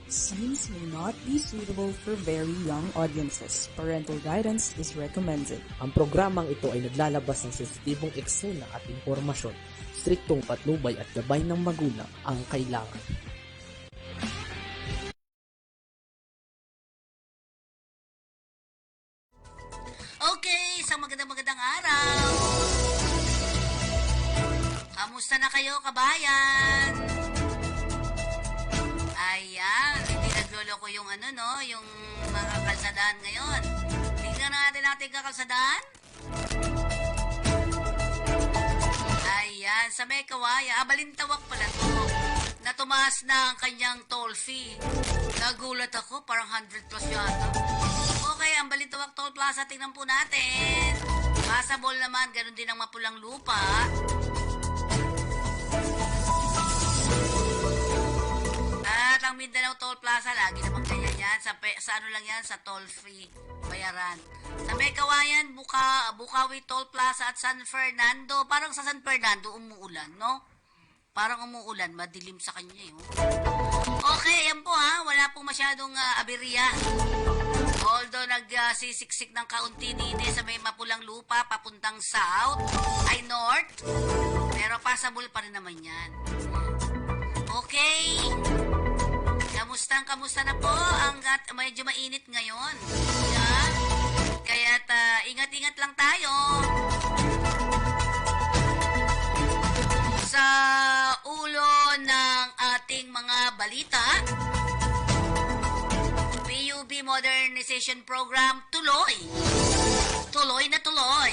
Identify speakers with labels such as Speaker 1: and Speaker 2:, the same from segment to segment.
Speaker 1: Scenes may not be suitable for very young audiences. Parental guidance is recommended.
Speaker 2: Ang programang ito ay naglalabas ng sensitibong eksena at impormasyon. Striktong patnubay at gabay ng magulang ang kailangan.
Speaker 3: Okay, isang magandang araw. Kamusta na kayo, kabayan? Ayan, hindi nagloloko yung yung mga kalsadaan ngayon. Tingnan natin natin kakalsadaan. Ayan, sa may kawaya, balintawak pala to. Na tumaas na ang kanyang toll fee. Nagulat ako, parang 100 plus yata. Okay, ang Balintawak Toll Plaza, tingnan po natin. Passable naman, ganun din ang Mapulang Lupa. At ang Mindanao Toll Plaza, lagi naman ganyan yan. Sa ano lang yan, sa toll free bayaran. Sa may kawayan, Bukawi Toll Plaza at San Fernando. Parang sa San Fernando, umuulan, no? Parang umuulan, madilim sa kanya eh. Okay, yan po ha. Wala pong masyadong aberya. Although nagsisiksik ng kaunti nini sa may Mapulang Lupa papuntang south ay north, pero passable pa rin naman yan. Okay. Kamusta na po? Medyo mainit ngayon. Yeah? Kaya't ingat-ingat lang tayo. Sa ulo ng ating mga balita, PUB Modernization Program tuloy. Tuloy na tuloy.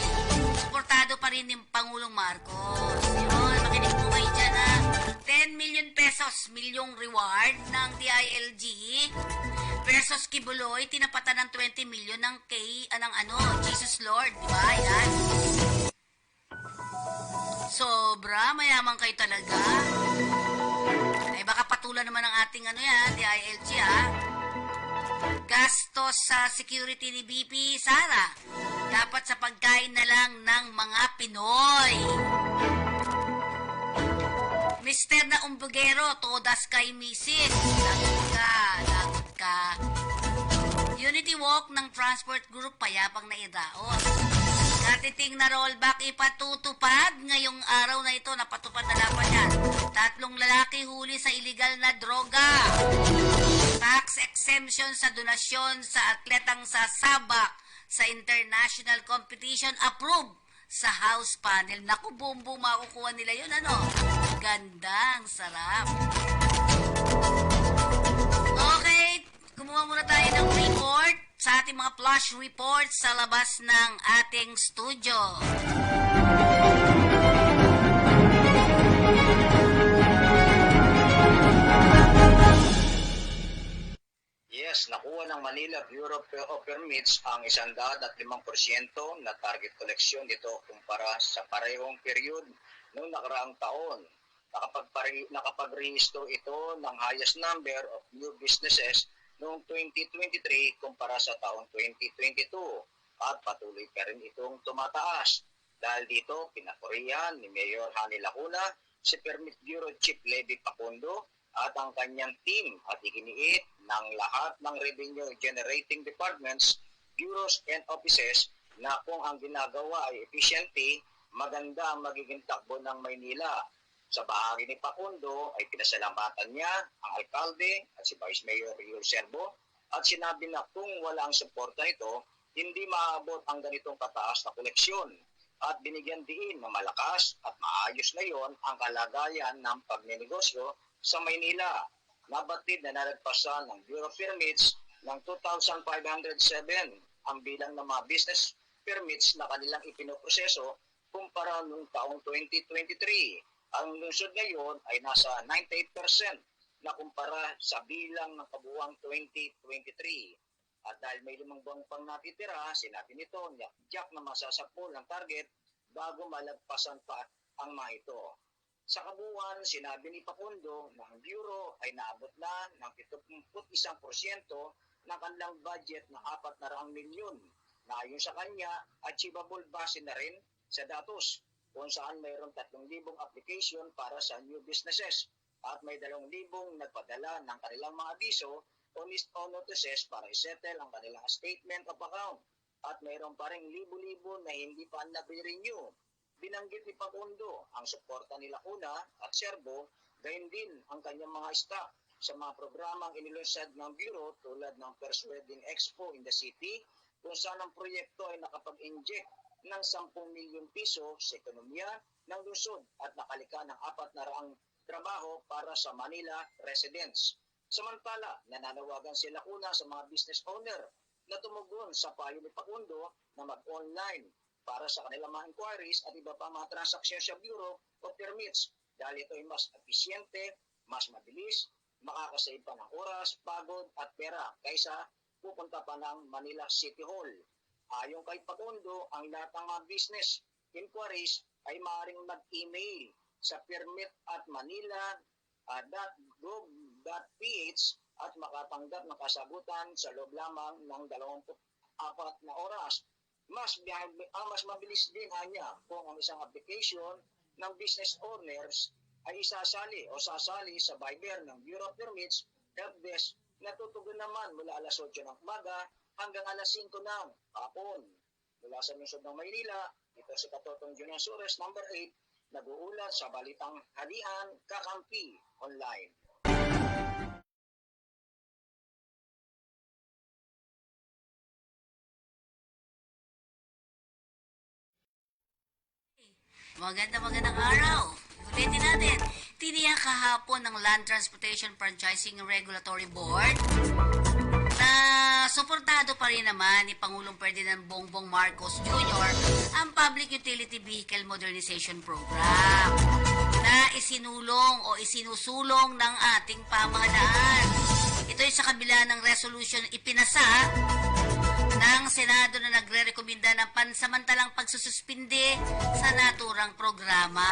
Speaker 3: Suportado pa rin ni Pangulong Marcos. Yun, makinig po kayo dyan ha. 10 million pesos, milyong reward ng DILG versus Kibuloy, tinapatan ng 20 million ng Jesus Lord, di ba? Yan. Sobra, mayaman kayo talaga. Ay baka patulan naman ang ating DILG ha. Gastos sa security ni BP Sara dapat sa pagkain na lang ng mga Pinoy. Mister na umbugero, todas kay misis. Lagot ka. Unity Walk ng Transport Group payapang naidaos. Katiting na rollback ipatutupad ngayong araw na ito. Napatupad na dapat yan. 3 lalaki huli sa illegal na droga. Tax exemption sa donasyon sa atletang sasabak sa international competition approved sa House panel. Naku, bumbong makukuha nila yun, Gandang, sarap. Okay, kumuha muna tayo ng report sa ating mga flash reports sa labas ng ating studio.
Speaker 4: Yes, nakuha ng Manila Bureau of Permits ang 105% na target collection dito kumpara sa parehong period noong nakaraang taon. Nakapag-rehisto ito ng highest number of new businesses noong 2023 kumpara sa taong 2022 at patuloy pa rin itong tumataas. Dahil dito, pinapurihan ni Mayor Hani Lacuna, si Permit Bureau Chief Levy Pacundo at ang kanyang team at iginiit ng lahat ng revenue generating departments, bureaus and offices na kung ang ginagawa ay efficiently, maganda ang magiging takbo ng Maynila. Sa bahagi ni Pacundo ay pinasalamatan niya ang alkalde at si Vice Mayor Rio Serbo at sinabi na kung wala ang suporta nito, hindi maaabot ang ganitong kataas na koleksyon at binigyan din na malakas at maayos na yon ang kalagayan ng pagnenegosyo sa Maynila. Nabatid na nalagpasan ng Bureau of Permits ng 2,507 ang bilang ng mga business permits na kanilang ipinoproseso kumpara noong taong 2023. Ang lungsod ngayon ay nasa 98% na kumpara sa bilang ng kabuuang 2023. At dahil may 5 buwan pang natitira, sinabi nito, yak na masasapol ang target bago malagpasan pa ang mga ito. Sa kabuuan, sinabi ni Pacundo na ang Bureau ay naabot na ng 71% ng kanilang budget na 400 milyon na ayon sa kanya, achievable base na rin sa datos kung saan mayroong 3,000 application para sa new businesses at may 2,000 nagpadala ng kanilang mga abiso o notices para isettle ang kanilang statement of account. At mayroon pa rin libo-libo na hindi pa na-renew. Binanggit ni Pakundo ang suporta ni Lacuna at Serbo, gayon din ang kanyang mga staff sa mga programang inilunsad ng Bureau tulad ng First Wedding Expo in the City, kung saan ang proyekto ay nakapag-inject ng 10 milyon piso sa ekonomiya ng lungsod at nakalika ng 400 trabaho para sa Manila residents. Samantala, nananawagan si Lacuna sa mga business owner na tumugon sa payo ni Pakundo na mag-online para sa kanilang mga inquiries at iba pang mga transaksyon sa Bureau of Permits dahil ito ay mas episyente, mas mabilis, makakasave pa ng oras, pagod at pera kaysa pupunta pa ng Manila City Hall. Ayon kay Pakundo, ang lahat ng mga business inquiries ay maaaring mag-email sa permit@manila.gov.ph at makatanggap ng kasagutan sa loob lamang ng 24 na oras. Mas mabilis din hanya kung ang isang application ng business owners ay sasali sa Viber ng Bureau of Permits helpdesk na tutugon naman mula alas 8 ng umaga hanggang alas 5 ng hapon. Mula sa lungsod ng Maynila, ito si Katotong Junior Sures, number 8, nag-uulat sa Balitang Halian, Kakampi, Online.
Speaker 3: Magandang araw. Ulitin natin. Tiniyak kahapon ng Land Transportation Franchising Regulatory Board na suportado pa rin naman ni Pangulong Ferdinand Bongbong Marcos Jr. ang Public Utility Vehicle Modernization Program na isinusulong ng ating pamahalaan. Ito ay sa kabila ng resolution ipinasa ng Senado na nagre-rekomenda ng pansamantalang pagsususpinde sa naturang programa.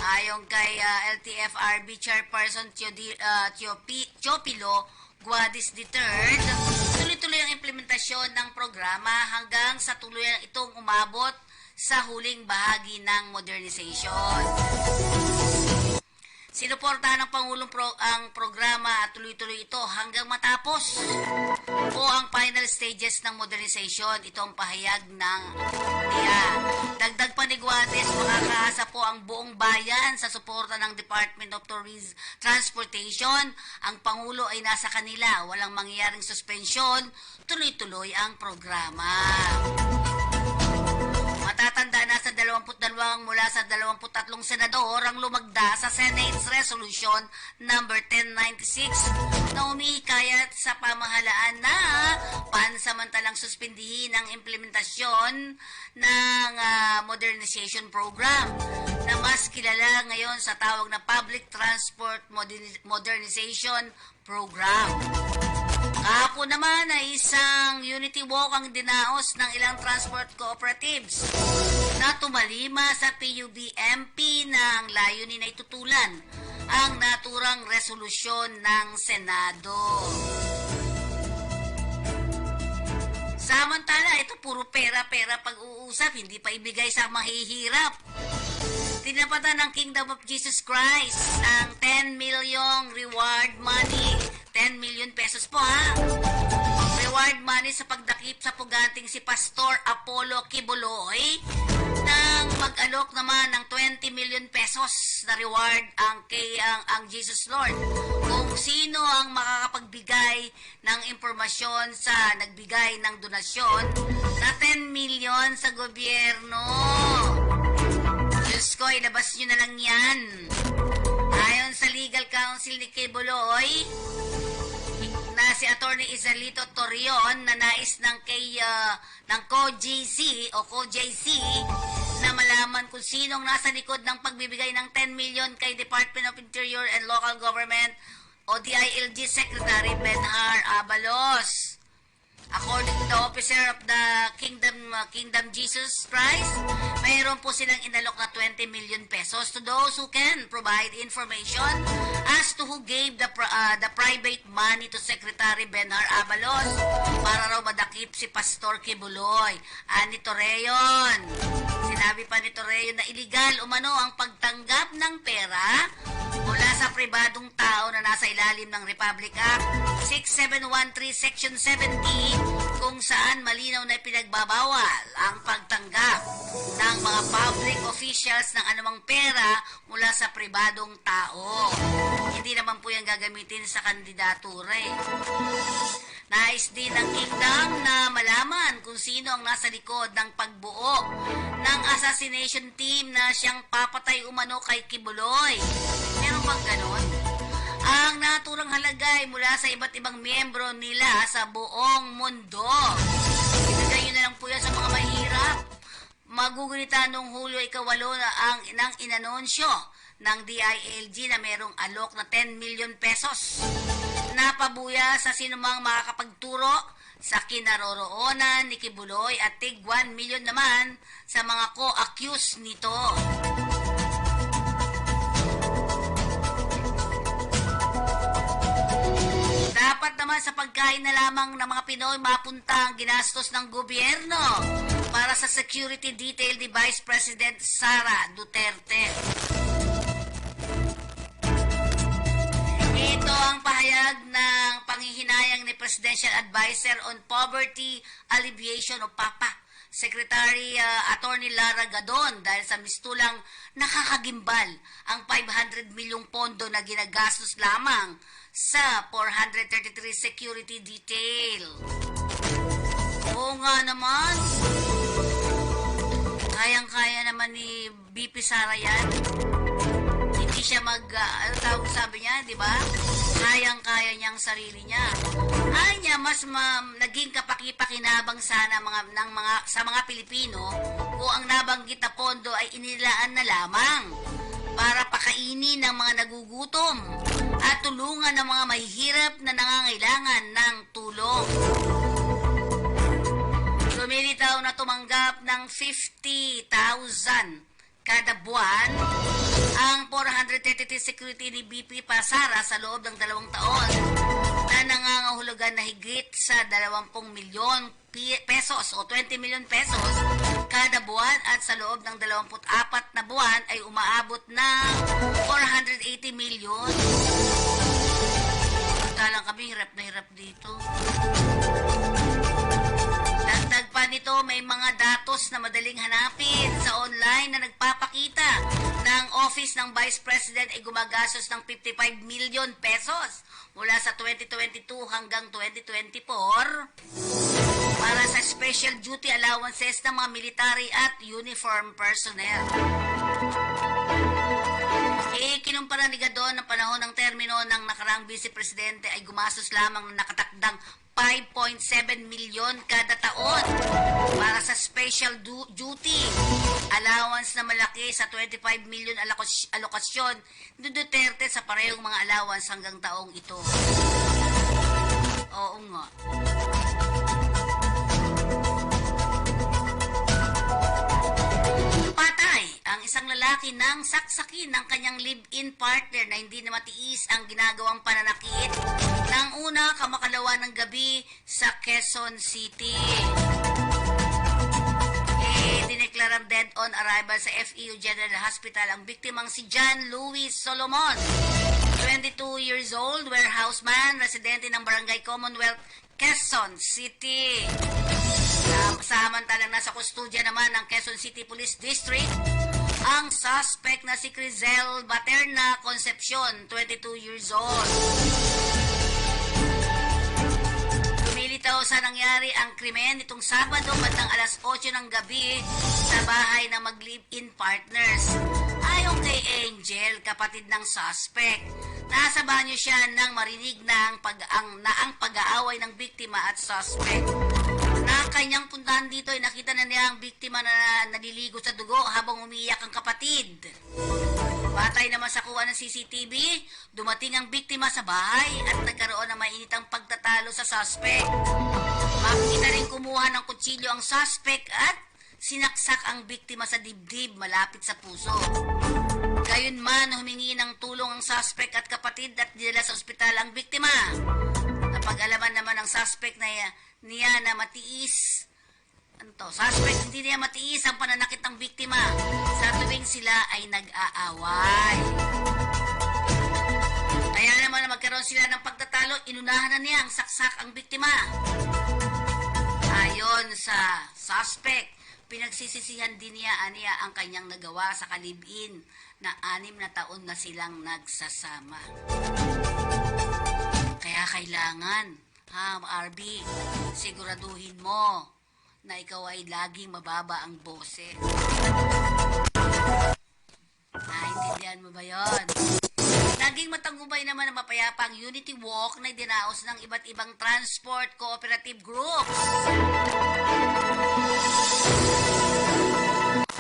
Speaker 3: Ayon kay LTFRB Chairperson Teopilo Guadis III, tuloy-tuloy ang implementasyon ng programa hanggang sa tuluyan itong umabot sa huling bahagi ng modernization. Sinuportahan ng Pangulong ang programa at tuloy-tuloy ito hanggang matapos po ang final stages ng modernization. Ito ang pahayag ng NIA. Dagdag pa ni Guades, makakaasa po ang buong bayan sa suporta ng Department of Transportation. Ang Pangulo ay nasa kanila. Walang mangyayaring suspensyon. Tuloy-tuloy ang programa. Matatanda na sa 22 mula sa 23 senador ang lumagda sa Senate's Resolution number 1096 na umihikayat sa pamahalaan na pansamantalang suspindihin ang implementasyon ng modernization program na mas kilala ngayon sa tawag na Public Transport Modernization Program. Kahapon naman ay isang unity walk ang dinaos ng ilang transport cooperatives na tumalima sa PUB-MP na ang layunin ay tutulan ang naturang resolusyon ng Senado. Samantala, ito puro pera-pera pag-uusap, hindi pa ibigay sa mahihirap. Tinapatan ng Kingdom of Jesus Christ ang 10 million reward money. 10 million pesos po ha. Reward money sa pagdakip sa puganting si Pastor Apollo Kibuloy nang mag-alok naman ng 20 million pesos na reward ang Jesus Lord. Kung sino ang makakapagbigay ng impormasyon sa nagbigay ng donasyon na 10 million sa gobyerno. Diyos ko, ilabas nyo na lang yan. Ayon sa legal counsel ni Kibuloy, na si Attorney Isalito Torreon na nais ng COJC na malaman kung sinong nasa likod ng pagbibigay ng 10 million kay Department of Interior and Local Government o DILG Secretary Benhar Abalos. According to the officer of the Kingdom Jesus Christ, mayroon po silang inalok na 20 million pesos to those who can provide information as to who gave the private money to Secretary Benhar Abalos para raw madakip si Pastor Kibuloy. Ani Torreon. Sinabi pa ni Torreon na illegal umano ang pagtanggap ng pera mula sa pribadong tao na nasa ilalim ng Republic Act 6713 Section 7D, kung saan malinaw na ipinagbabawal ang pagtanggap ng mga public officials ng anumang pera mula sa pribadong tao. Hindi naman po yan gagamitin sa kandidatura eh. Nais din ng kingdom na malaman kung sino ang nasa likod ng pagbuo ng assassination team na siyang papatay umano kay Kibuloy. Meron bang ganon? Ang naturang halaga ay mula sa iba't ibang miyembro nila sa buong mundo. Ibigay nyo na lang po yan sa mga mahirap. Magugunita noong Hulyo 8 nang inanonsyo ng DILG na merong alok na 10 million pesos. Napabuya sa sinumang makakapagturo sa kinaroroonan ni Kibuloy at tig 1 million naman sa mga co-accused nito. Dapat naman sa pagkain na lamang ng mga Pinoy mapunta ang ginastos ng gobyerno para sa security detail ni Vice President Sara Duterte. Ito ang pahayag ng panghihinayang ni Presidential Advisor on Poverty Alleviation o PAPA, Secretary Attorney Lara Gadon, dahil sa mistulang nakakagimbal ang 500 milyong pondo na ginagastos lamang sa 433 security detail. Oo nga naman, kayang-kaya naman ni BP Sara yan. Hindi siya ano tawag sabi niya, di ba? Kayang-kaya niyang sarili niya. Ay niya, mas naging kapaki-pakinabang sana sa mga Pilipino kung ang nabanggit na pondo ay inilaan na lamang para pakainin ng mga nagugutom at tulungan ng mga mahihirap na nangangailangan ng tulong. Lumilitaw na tumanggap ng 50,000 kada buwan ang 433 security ni BP Pasara sa loob ng 2 taon na nangangahulugan na higit sa 20 milyon pesos o 20 milyon pesos kada buwan, at sa loob ng 24 na buwan ay umaabot ng 480 milyon. Talang kami hirap na hirap dito. Dagdag pa nito, may mga datos na madaling hanapin sa online na nagpapakita na ang office ng Vice President ay gumagastos ng 55 million pesos mula sa 2022 hanggang 2024 para sa special duty allowances ng mga military at uniform personnel. Kinumpara ni Gadon na panahon ng termino ng nakaraang Vice Presidente ay gumastos lamang ng nakatakdang 5.7 milyon kada taon para sa special duty allowance na malaki sa 25 milyon alokasyon ni Duterte sa parehong mga allowance hanggang taong ito. Oo nga. Patay ang isang lalaki nang saksakin ng kanyang live-in partner na hindi na matiis ang ginagawang pananakit ng una kamakalawa ng gabi sa Quezon City. Dineklarang dead on arrival sa FEU General Hospital ang biktimang si John Louis Solomon, 22 years old, warehouseman, residente ng Barangay Commonwealth, Quezon City. Samantalang nasa kustudya naman ng Quezon City Police District ang suspect na si Crizel Baterna Concepcion, 22 years old. Lumilitaw sa nangyari ang krimen nitong Sabado bandang alas 8 ng gabi sa bahay ng mag-live-in partners. Ayon kay Angel, kapatid ng suspect, nasa banyo siya nang marinig na ang pag-aaway ng biktima at suspect. Na kanyang puntahan dito ay nakita na niya ang biktima na naliligo sa dugo habang umiiyak ang kapatid. Batay naman sa kuha ng CCTV, dumating ang biktima sa bahay at nagkaroon ng mainitang pagtatalo sa suspect. Makikita rin kumuha ng kutsilyo ang suspect at sinaksak ang biktima sa dibdib malapit sa puso. Gayunman, humingi ng tulong ang suspect at kapatid at dinala sa ospital ang biktima. Napag-alaman naman ng suspect na niya na matiis. Suspect hindi niya matiis ang pananakit ng biktima sa tuwing sila ay nag-aaway. na magkaroon sila ng pagtatalo, inunahan na niyang saksak ang biktima. Ayon sa suspect, pinagsisisihan din niya ang kanyang nagawa sa kalibin na 6 na taon na silang nagsasama. Kaya kailangan, RB, siguraduhin mo na ikaw ay laging mababa ang boses. Naintindihan mo ba yon? Naging matagumpay naman ang mapayapang Unity Walk na dinaos ng iba't ibang transport cooperative groups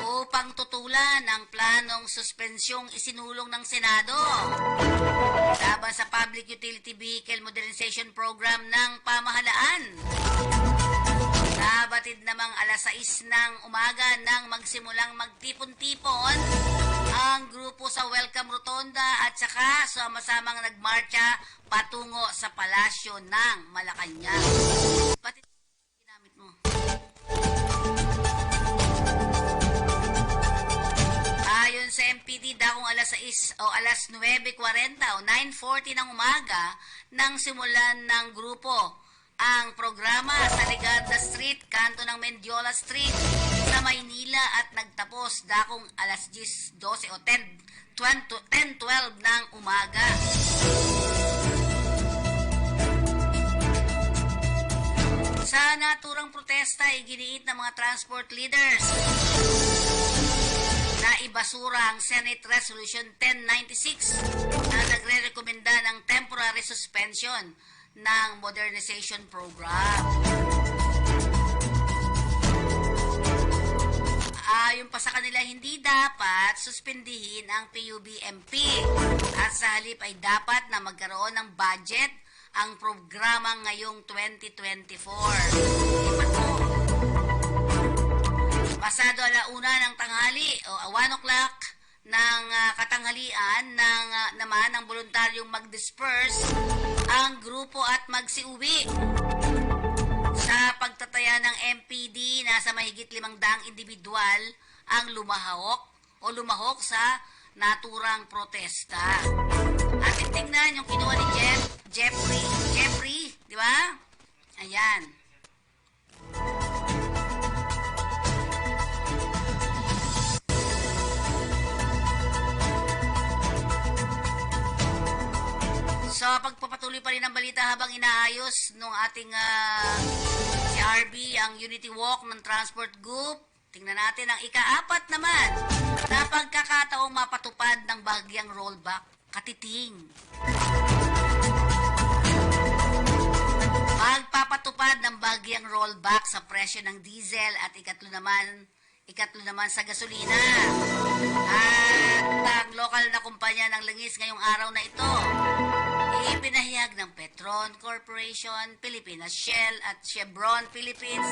Speaker 3: upang tutulan ang planong suspensyong isinulong ng Senado laban sa Public Utility Vehicle Modernization Program ng pamahalaan. Nabatid namang 6:00 ng umaga nang magsimulang magtipon-tipon ang grupo sa Welcome Rotonda at saka sama-samang nagmarcha patungo sa palasyo ng Malacanang. Pati ginamit mo. Ayon sa MPD, dakong 6:00 o 9:40 o 9:40 ng umaga nang simulan ng grupo ang programa sa Legazpi Street, kanto ng Mendiola Street sa Maynila at nagtapos dakong 10:12 o 10:12 ng umaga. Sa naturang protesta ay giniit ng mga transport leaders na ibasura ang Senate Resolution 1096 na nagre-rekomenda ng temporary suspension ng modernization program. Ayon pa sa kanila, hindi dapat suspindihin ang PUBMP at sa halip ay dapat na magkaroon ng budget ang programa ngayong 2024. Pasado 1:00 ng tanghali o 1 o'clock ng katanghalian naman ang voluntaryong mag-disperse ang grupo at magsiuwi. Sa pagtataya ng MPD, nasa mahigit 500 individual ang lumahok sa naturang protesta. At tingnan yung kinuha ni Jeffrey, di ba? Ayan. So, pagpapatuloy pa rin ang balita habang inaayos nung ating si RB ang Unity Walk ng Transport Group. Tingnan natin ang ika-4 naman na pagkakataong mapatupad ng bahagyang rollback. Katiting. Pagpapatupad ng bahagyang rollback sa presyo ng diesel at ikatlo naman sa gasolina. At ang lokal na kumpanya ng langis ngayong araw na ito, ipinahayag ng Petron Corporation, Pilipinas Shell at Chevron Philippines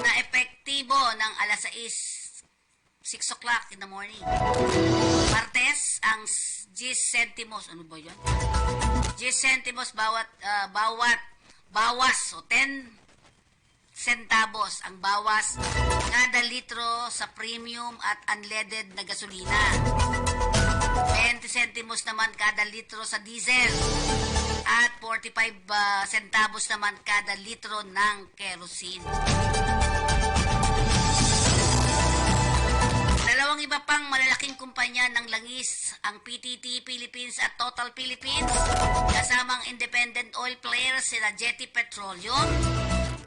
Speaker 3: na epektibo ng 6 o'clock in the morning. Martes, ang 10 centimos, ano ba yan? 10 centimos bawas o 10 centavos ang bawas kada litro sa premium at unleaded na gasolina. 20 centimos naman kada litro sa diesel at 45 centavos naman kada litro ng kerosene. Dalawang iba pang malalaking kumpanya ng langis, ang PTT Philippines at Total Philippines, kasamang independent oil players sila Jetty Petroleum,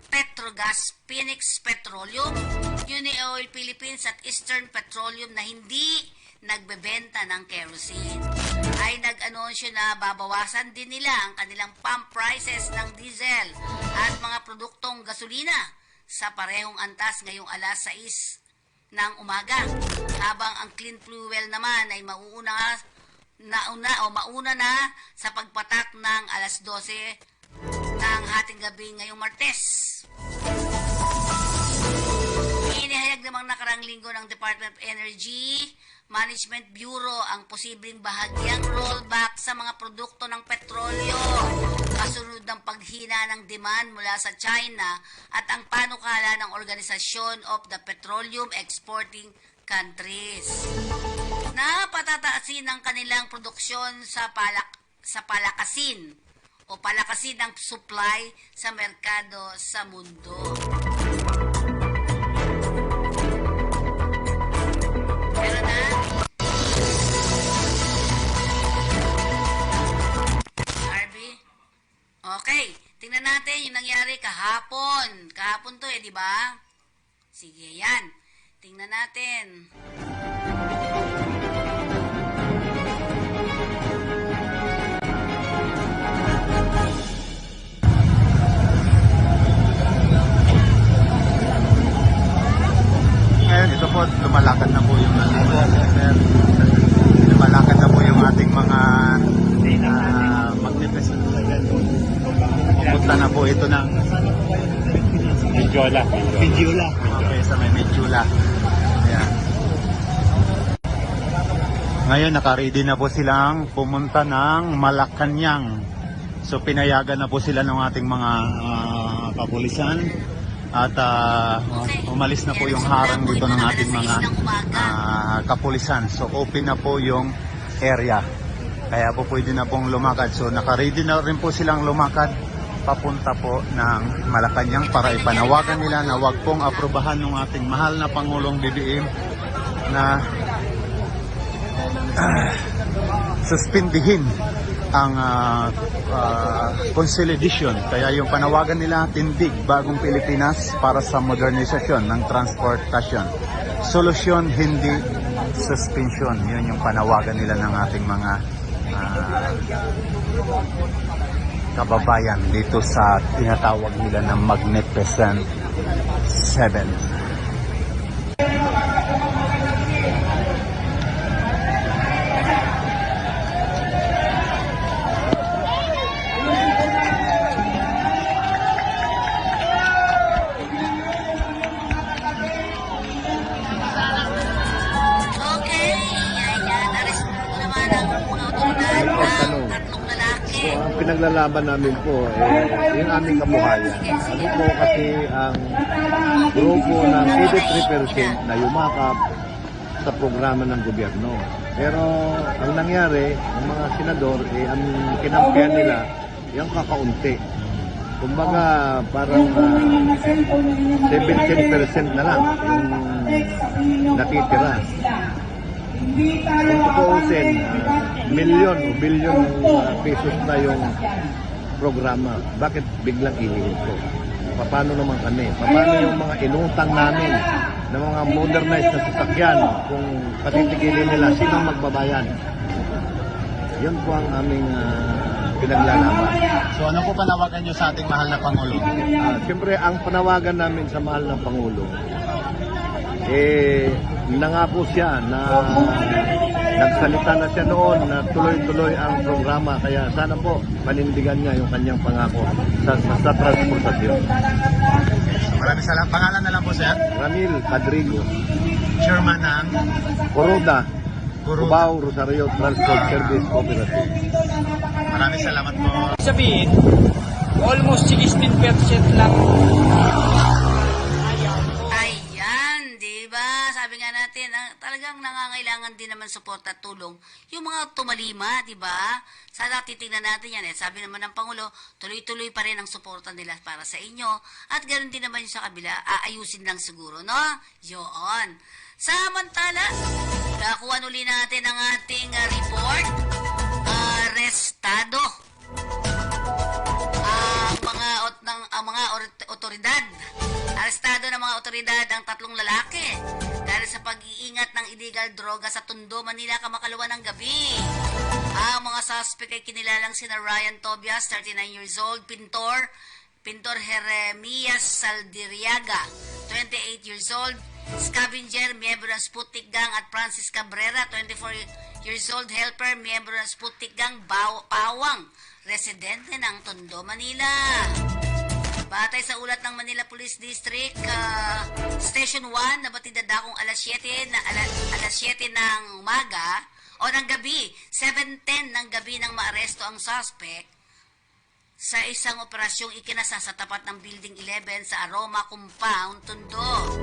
Speaker 3: Petrogas, Phoenix Petroleum, Unioil Philippines at Eastern Petroleum na hindi nagbebenta ng kerosene ay nag-anunsyo na babawasan din nila ang kanilang pump prices ng diesel at mga produktong gasolina sa parehong antas ngayong 6:00 ng umaga, habang ang clean fuel naman ay mauna na sa pagpatak ng 12:00 ng hating gabi ngayong Martes. Inihayag namang nakarang linggo ng Department of Energy Management Bureau ang posibleng bahagyang rollback sa mga produkto ng petrolyo kasunod ng paghina ng demand mula sa China at ang panukala ng Organisasyon of the Petroleum Exporting Countries na patataasin ang kanilang produksyon sa sa palakasin o palakasin ng supply sa merkado sa mundo. Meron na? Harvey? Okay, tingnan natin yung nangyari kahapon. Kahapon to di ba? Sige, yan. Tingnan natin.
Speaker 5: Ngayon, ito po, lumalakad na po yung lumalakad na po yung ating mga magnificent event. Pupunta na po ito ng Medjola. Okay, sa may Medjola. Ayan. Ngayon, nakaready na po silang pumunta ng Malacanang. So, pinayagan na po sila ng ating mga kapulisan. At umalis na po yung harang dito ng ating mga kapulisan. So open na po yung area. Kaya po pwede na pong lumakad. So naka-ready na rin po silang lumakad papunta po ng Malacanang para ipanawagan nila na wag pong aprobahan ng ating mahal na Pangulong BBM na suspindihin ang consolidation. Kaya yung panawagan nila, tindig bagong Pilipinas para sa modernisasyon ng transportasyon. Solusyon, hindi suspension. Yun yung panawagan nila ng ating mga kababayan dito sa tinatawag nila ng Magnificent Seven.
Speaker 6: Pinaglalaban namin po yung aming kabuhayan. Ano po kasi ang grupo ng 83% na yumakap sa programa ng gobyerno. Pero ang nangyari, ang mga senador, ang kinampihan nila, yung kakaunti. Kumbaga parang 17% na lang yung natitira. Kung tutuusin, milyon o bilyon pesos na yung programa. Bakit biglang ihihinto? Paano naman kami? Paano yung mga inutang namin ng mga modernized na sasakyan? Kung patitigilin nila, sino magbabayan? Yun po ang aming pinaglalaban.
Speaker 5: So ano po panawagan nyo sa ating mahal na Pangulo?
Speaker 6: Siyempre, ang panawagan namin sa mahal na Pangulo, nangako siya na nagsalita na siya noon na tuloy-tuloy ang programa. Kaya sana po panindigan niya yung kanyang pangako sa transportasyon.
Speaker 5: Maraming salamat. Pangalan na lang po, sir?
Speaker 6: Ramil Cadrigo,
Speaker 5: Chairman ng
Speaker 6: Kuruda, Cubao Rosario Transport Service Cooperative.
Speaker 5: Maraming salamat po.
Speaker 7: Sabihin, almost 16% lang.
Speaker 3: Sabi nga natin, talagang nangangailangan din naman suporta at tulong yung mga tumalima, di ba? Sana titingnan natin yan. Sabi naman ng Pangulo, tuloy-tuloy pa rin ang suporta nila para sa inyo. At ganoon din naman yung sa kabila, aayusin lang siguro, no? Yun. Samantala, nakuha uli natin ang ating report. Arestado ang mga otoridad. Arestado ng mga otoridad ang 3 lalaki dahil sa pag-iingat ng illegal droga sa Tondo, Manila, kamakalawa ng gabi. Ang mga suspect ay kinilalang sina Ryan Tobias, 39 years old, Pintor Jeremias Saldiriaga, 28 years old, scavenger, miyembro ng Sputnik Gang, at Francis Cabrera, 24 years old, helper, miyembro ng Sputnik Gang, Pawang, residente ng Tondo, Manila. Batay sa ulat ng Manila Police District Station 1, nabatid na dakong alas 7 ng umaga o ng gabi, 7:10 ng gabi nang maaresto ang suspect sa isang operasyong ikinasa sa tapat ng Building 11 sa Aroma Compound, Tondo.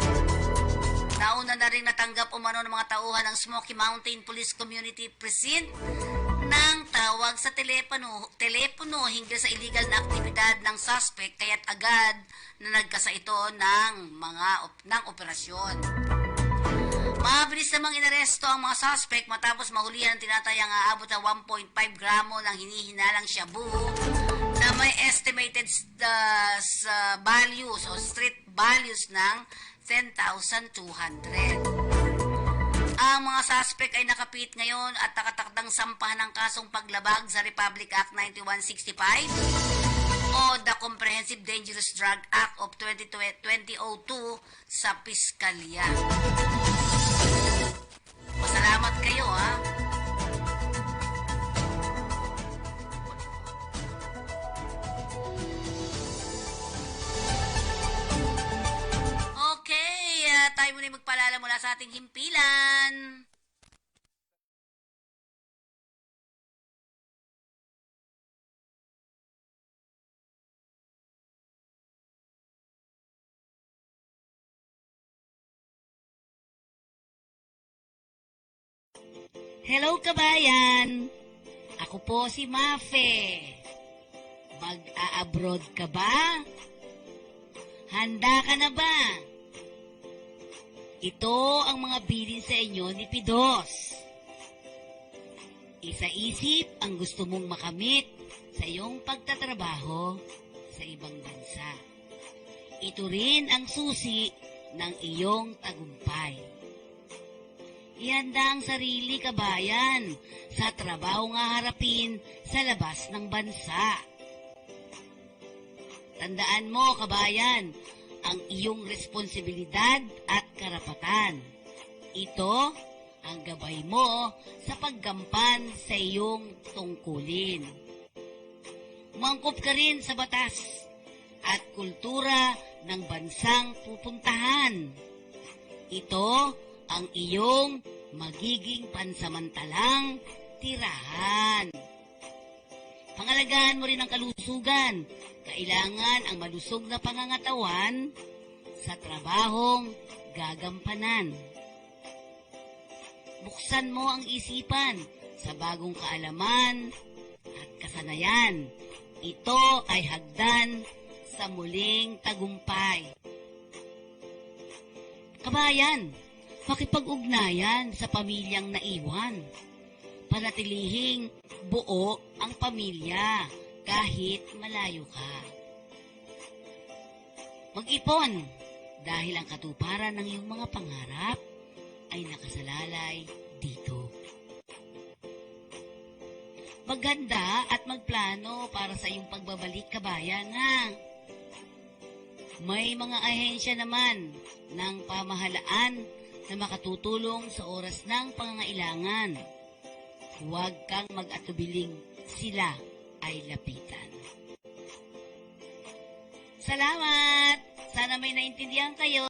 Speaker 3: Nauna na rin natanggap umano ng mga tauhan ng Smoky Mountain Police Community Precinct ng tumawag sa telepono hinggil sa illegal na aktibidad ng suspect kaya't agad na nagkasa ito ng operasyon. Mabilis namang inaresto ang mga suspect matapos mahulihan ang tinatayang aabot na 1.5 gramo ng hinihinalang shabu na may estimated values o street values ng 10,200. Ang mga suspect ay nakapit ngayon at nakatakdang sampahan ng kasong paglabag sa Republic Act 9165 o the Comprehensive Dangerous Drug Act of 2002 sa Piskalya. Masalamat kayo, ha? Okay, tayo muna magpaalala mula sa ating himpilan. Hello kabayan! Ako po si Mafe. Mag-a-abroad ka ba? Handa ka na ba? Ito ang mga bilin sa inyo ni Pidos. Isa-isip ang gusto mong makamit sa iyong pagtatrabaho sa ibang bansa. Ito rin ang susi ng iyong tagumpay. Ihanda ang sarili, kabayan, sa trabaho nga harapin sa labas ng bansa. Tandaan mo, kabayan, ang iyong responsibilidad at karapatan. Ito ang gabay mo sa paggampan sa iyong tungkulin. Umangkop ka rin sa batas at kultura ng bansang pupuntahan. Ito ang iyong magiging pansamantalang tirahan. Pangalagaan mo rin ang kalusugan. Kailangan ang malusog na pangangatawan sa trabahong gagampanan. Buksan mo ang isipan sa bagong kaalaman at kasanayan. Ito ay hagdan sa muling tagumpay. Kabayan, makipag-ugnayan sa pamilyang naiwan. Panatilihing buo ang pamilya kahit malayo ka. Mag-ipon dahil ang katuparan ng iyong mga pangarap ay nakasalalay dito. Maghanda at magplano para sa iyong pagbabalik, kabayan, ha? May mga ahensya naman ng pamahalaan na makatutulong sa oras ng pangangailangan. Huwag kang mag-atubiling sila ay lapitan. Salamat! Sana may naintindihan kayo.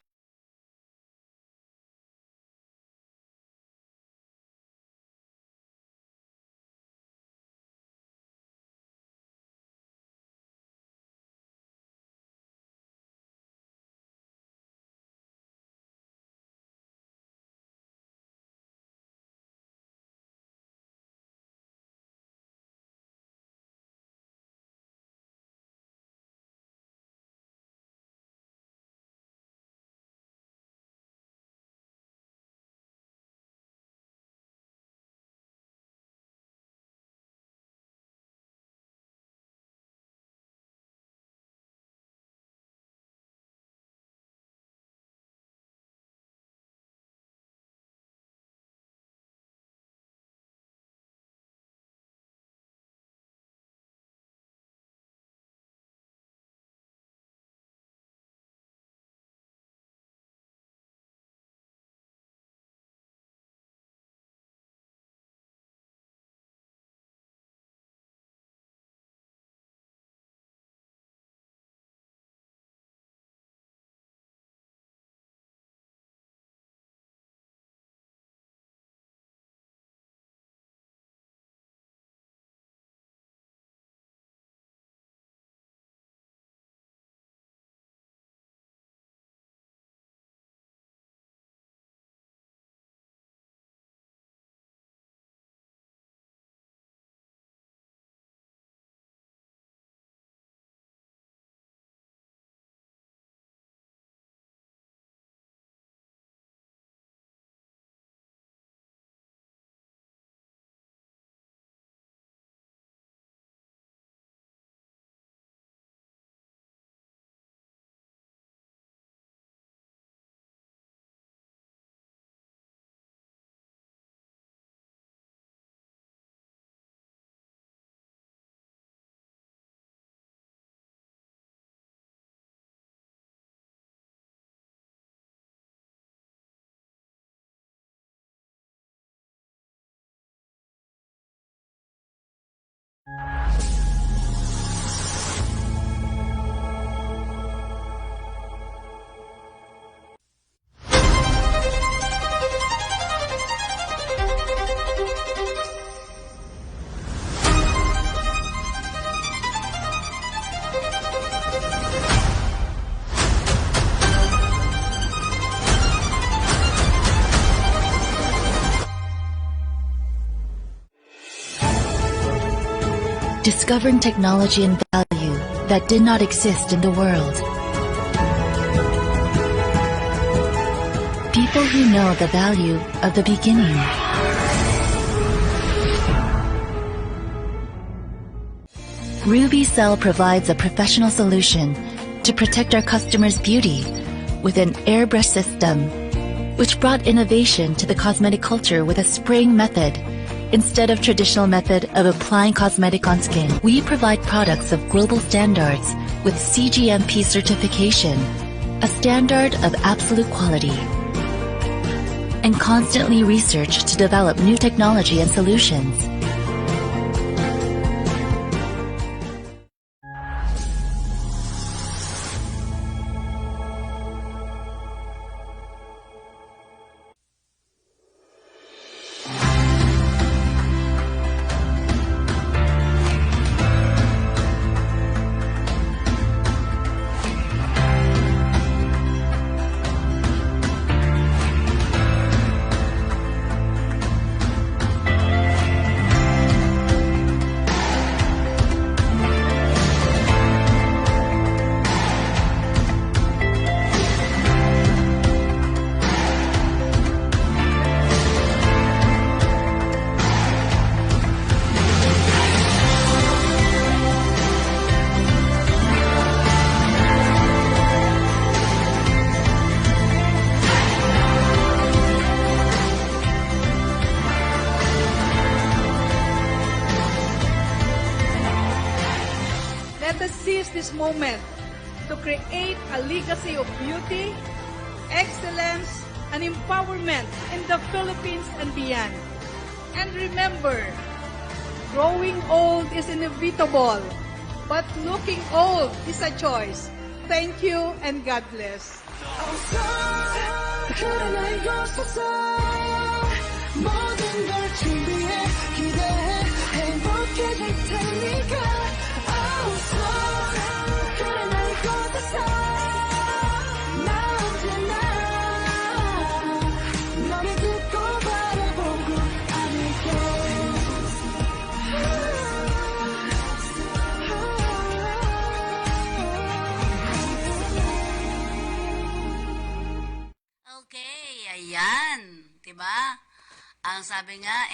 Speaker 8: discovering technology and value that did not exist in the world. People who know the value of the beginning. RubyCell provides a professional solution to protect our customers' beauty with an airbrush system, which brought innovation to the cosmetic culture with a spraying method instead of traditional method of applying cosmetic on skin. We provide products of global standards with CGMP certification, a standard of absolute quality, and constantly research to develop new technology and solutions.
Speaker 9: Let us seize this moment to create a legacy of beauty, excellence, and empowerment in the Philippines and beyond. And remember, growing old is inevitable, but looking old is a choice. Thank you and God bless.
Speaker 3: Okay, ayan. Diba? Ang sabi nga,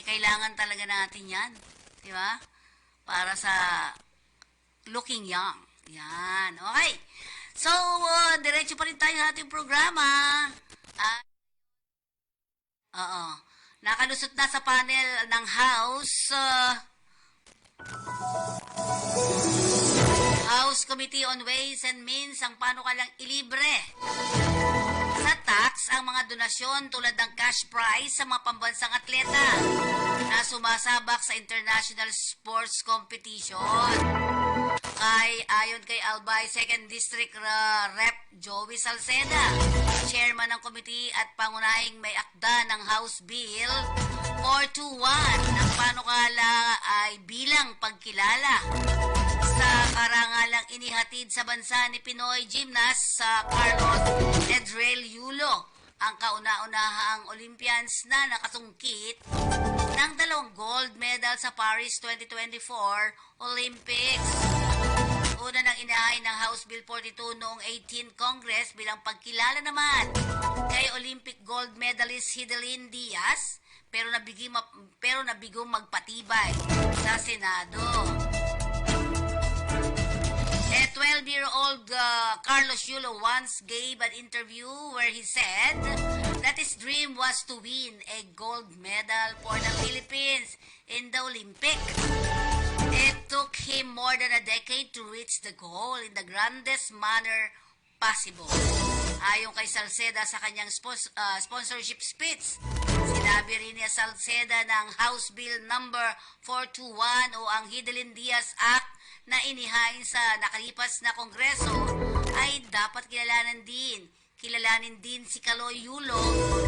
Speaker 3: kailangan talaga natin yan. Diba? Para sa looking young. Yan. Okay. So, diretso pa rin tayo sa ating programa. Nakalusot na sa panel ng House Committee on Ways and Means ang panukalang ilibre sa tax ang mga donasyon tulad ng cash prize sa mga pambansang atleta na sumasabak sa international sports competition. Ayon kay Albay 2nd District Rep. Joey Salceda, chairman ng committee at pangunahing may akda ng House Bill 421 ng panukala ay bilang pagkilala sa karangalang inihatid sa bansa ni Pinoy gymnast sa Carlos Edrel Yulo, ang kauna-unahang Olympians na nakasungkit ng 2 gold medal sa Paris 2024 Olympics. Una nang inahay ng House Bill 42 noong 18th Congress bilang pagkilala naman kay Olympic gold medalist Hidelyn Diaz, pero nabigong magpatibay sa Senado. 12-year-old Carlos Yulo once gave an interview where he said that his dream was to win a gold medal for the Philippines in the Olympic. It took him more than a decade to reach the goal in the grandest manner possible. Ayon kay Salceda sa kanyang sponsorship speech, sinabi rin ni Salceda ng House Bill number 421 o ang Hidelyn Diaz Act na inihain sa nakalipas na Kongreso ay dapat kilalanin din si Kaloy Yulo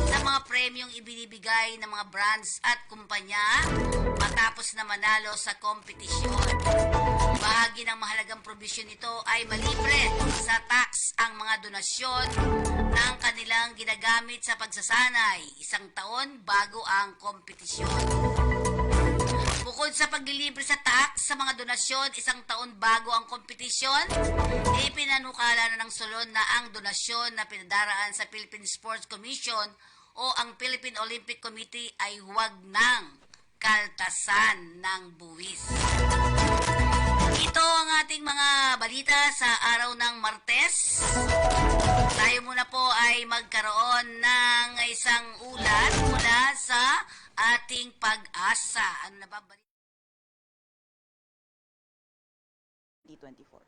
Speaker 3: sa mga premyong ibinibigay ng mga brands at kumpanya matapos na manalo sa kompetisyon. Bahagi ng mahalagang probisyon nito ay malibre sa tax ang mga donasyon ng kanilang ginagamit sa pagsasanay 1 taon bago ang kompetisyon. Bukod Bukod sa paglilibre sa tax sa mga donasyon, isang taon bago ang kompetisyon, pinanukala na ng Solon na ang donasyon na pinadaraan sa Philippine Sports Commission o ang Philippine Olympic Committee ay huwag nang kaltasan ng buwis. Ito ang ating mga balita sa araw ng Martes. Tayo muna po ay magkaroon ng isang ulat mula sa ating pag-asa. Ano na ba balita?
Speaker 1: 2024.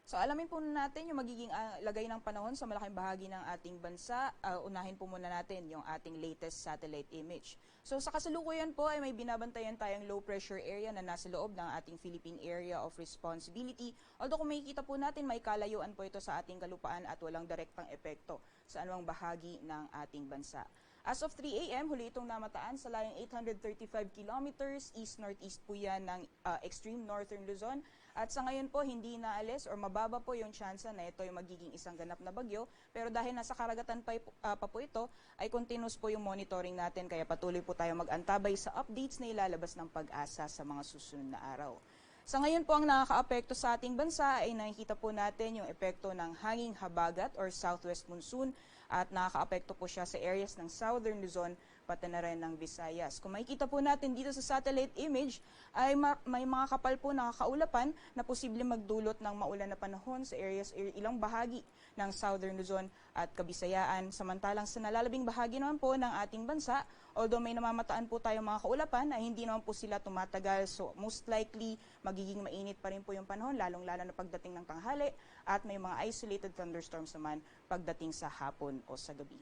Speaker 1: So alamin po natin yung magiging lagay ng panahon sa malaking bahagi ng ating bansa. Unahin po muna natin yung ating latest satellite image. So sa kasalukuyan po ay may binabantayan tayong low pressure area na nasa loob ng ating Philippine Area of Responsibility. Although kung makikita po natin may kalayuan po ito sa ating kalupaan at walang direktang epekto sa anumang bahagi ng ating bansa. As of 3 a.m., huli itong namataan sa layong 835 kilometers, east-northeast po yan ng extreme northern Luzon. At sa ngayon po, hindi naalis or mababa po yung tsansa na ito yung magiging isang ganap na bagyo. Pero dahil nasa karagatan pa po ito, ay continuous po yung monitoring natin. Kaya patuloy po tayo mag-antabay sa updates na ilalabas ng pag-asa sa mga susunod na araw. Sa ngayon po, ang nakaka-apekto sa ating bansa ay nakikita po natin yung epekto ng hanging habagat or southwest monsoon at nakaka-apekto po siya sa areas ng southern Luzon pati na rin ng Visayas. Kung makikita po natin dito sa satellite image ay may mga kapal po na kaulapan na posible magdulot ng maulan na panahon sa areas ilang bahagi ng southern Luzon at Kabisayaan. Samantalang sa nalalabing bahagi naman po ng ating bansa, although may namamataan po tayong mga kaulapan ay hindi naman po sila tumatagal. So most likely magiging mainit pa rin po yung panahon lalong-lalo na pagdating ng tanghali at may mga isolated thunderstorms naman pagdating sa hapon o sa gabi.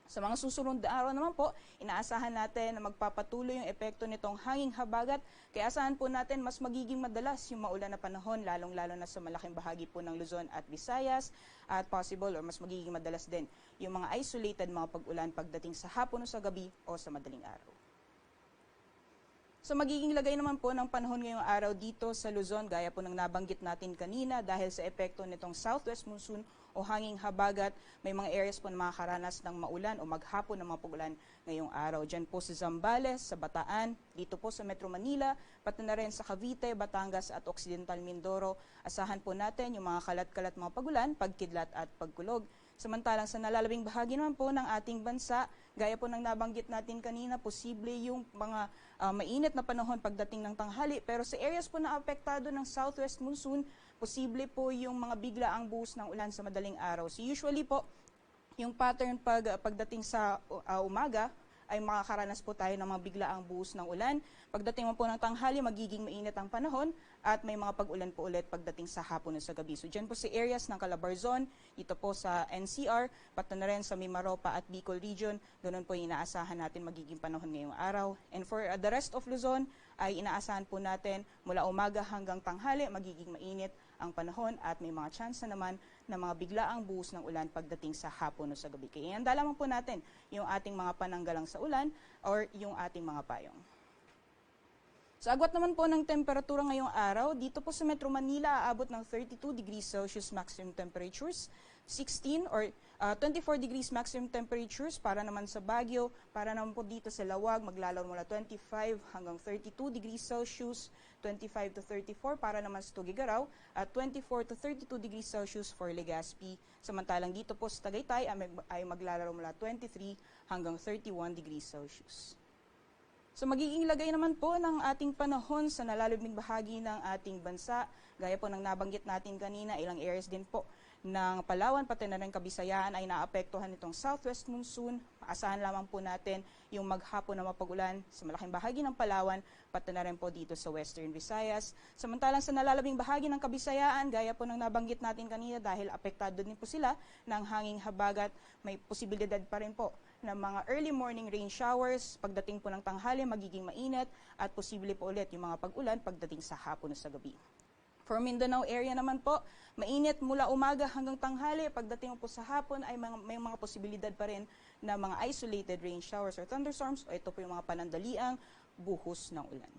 Speaker 1: Sa mga susunod na araw naman po, inaasahan natin na magpapatuloy yung epekto nitong hanging habagat. Kaya asahan po natin mas magiging madalas yung maulan na panahon, lalong-lalo na sa malaking bahagi po ng Luzon at Visayas. At possible or mas magiging madalas din yung mga isolated mga pag-ulan pagdating sa hapon o sa gabi o sa madaling araw. So magiging lagay naman po ng panahon ngayong araw dito sa Luzon, gaya po ng nabanggit natin kanina dahil sa epekto nitong southwest monsoon o hanging habagat, may mga areas po na makakaranas ng maulan o maghapon ng mga pag-ulan ngayong araw. Diyan po sa Zambales, sa Bataan, dito po sa Metro Manila, pati na rin sa Cavite, Batangas at Occidental Mindoro. Asahan po natin yung mga kalat-kalat mga pag-ulan, pagkidlat at pagkulog. Samantalang sa nalalabing bahagi naman po ng ating bansa, gaya po ng nabanggit natin kanina, posible yung mga mainit na panahon pagdating ng tanghali. Pero sa areas po na apektado ng southwest monsoon, posible po yung mga biglaang buhos ng ulan sa madaling araw. So usually po, yung pattern pagdating sa umaga, ay makakaranas po tayo ng mga biglaang buhos ng ulan. Pagdating mo po ng tanghali, magiging mainit ang panahon at may mga pag-ulan po ulit pagdating sa hapon o sa gabi. So dyan po sa areas ng Calabarzon, dito po sa NCR, pati na rin sa Mimaropa at Bicol Region, doon po inaasahan natin magiging panahon ngayong araw. And for the rest of Luzon, ay inaasahan po natin mula umaga hanggang tanghali, magiging mainit ang panahon at may mga chance na naman na mga biglaang buhos ng ulan pagdating sa hapon o sa gabi. Kaya ihanda lamang po natin yung ating mga pananggalang sa ulan or yung ating mga payong. Sa agwat naman po ng temperatura ngayong araw, dito po sa Metro Manila aabot ng 32 degrees Celsius maximum temperatures, 16 or 24 degrees maximum temperatures para naman sa Baguio, para naman po dito sa Lawag, maglalaro mula 25 hanggang 32 degrees Celsius, 25 to 34 para naman sa Tugigaraw, at 24 to 32 degrees Celsius for Legazpi. Samantalang dito po sa Tagaytay ay maglalaro mula 23 hanggang 31 degrees Celsius. So magiging lagay naman po ng ating panahon sa nalalabing bahagi ng ating bansa. Gaya po ng nabanggit natin kanina, ilang areas din po ng Palawan, pati na rin Kabisayaan ay naapektuhan nitong southwest monsoon. Asahan lamang po natin yung maghapon na mapag-ulan sa malaking bahagi ng Palawan, pati na rin po dito sa western Visayas. Samantalang sa nalalabing bahagi ng Kabisayaan, gaya po ng nabanggit natin kanina dahil apektado din po sila ng hanging habagat, may posibilidad pa rin po ng mga early morning rain showers. Pagdating po ng tanghali, magiging mainit at posible po ulit yung mga pag-ulan pagdating sa hapon o sa gabi. For Mindanao area naman po, mainit mula umaga hanggang tanghali. Pagdating po sa hapon ay may mga posibilidad pa rin na mga isolated rain showers or thunderstorms o ito po yung mga panandaliang buhos ng ulan.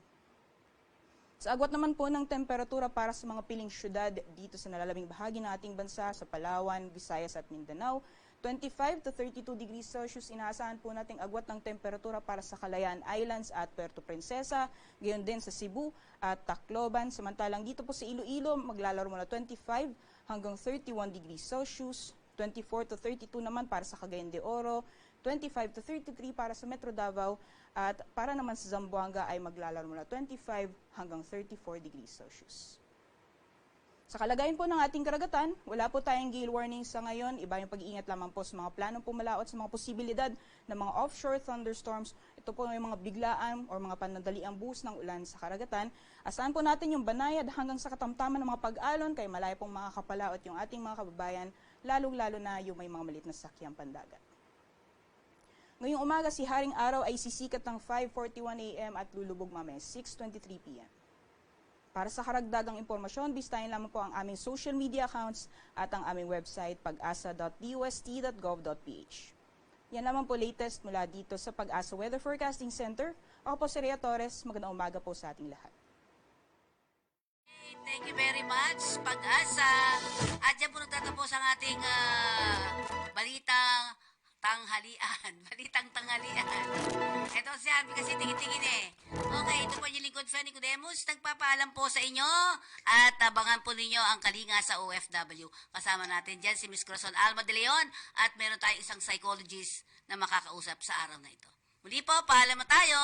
Speaker 1: Sa agwat naman po ng temperatura para sa mga piling syudad dito sa nalalabing bahagi ng ating bansa, sa Palawan, Visayas at Mindanao, 25 to 32 degrees Celsius inaasahan po nating agwat ng temperatura para sa Calayan Islands at Puerto Princesa, gayon din sa Cebu at Tacloban. Samantalang dito po sa Iloilo, maglalaro mula 25 hanggang 31 degrees Celsius, 24 to 32 naman para sa Cagayan de Oro, 25 to 33 para sa Metro Davao, at para naman sa Zamboanga ay maglalaro mula 25 hanggang 34 degrees Celsius. Sa kalagayan po ng ating karagatan, wala po tayong gale warning sa ngayon. Iba yung pag-iingat lamang po sa mga planong pumalaot sa mga posibilidad ng mga offshore thunderstorms. Ito po yung mga biglaan o mga panandaliang buhos ng ulan sa karagatan. Asahan po natin yung banayad hanggang sa katamtaman ng mga pag-alon kay malaya pong makakapalaot yung ating mga kababayan, lalong-lalo na yung may mga malit na sakyang pandagat. Ngayong umaga, si Haring Araw ay sisikat ng 5:41 a.m. at lulubog mamaya 6:23 p.m. Para sa karagdagang impormasyon, bisitahin lamang po ang aming social media accounts at ang aming website pag-asa.dust.gov.ph. Yan lamang po latest mula dito sa Pag-asa Weather Forecasting Center. Ako po si Rhea Torres. Magandang umaga po sa ating lahat.
Speaker 3: Thank you very much, Pag-asa. At dyan po nagtatapos ang ating balitang tanghalian. Ito si Harvey kasi tingin-tingin eh. Okay, ito po yung lingkod Fanny Cudemus. Nagpapaalam po sa inyo at abangan po ninyo ang Kalinga sa OFW. Kasama natin dyan si Miss Corazon Alma de Leon at meron tayong isang psychologist na makakausap sa araw na ito. Muli po, paalam na tayo!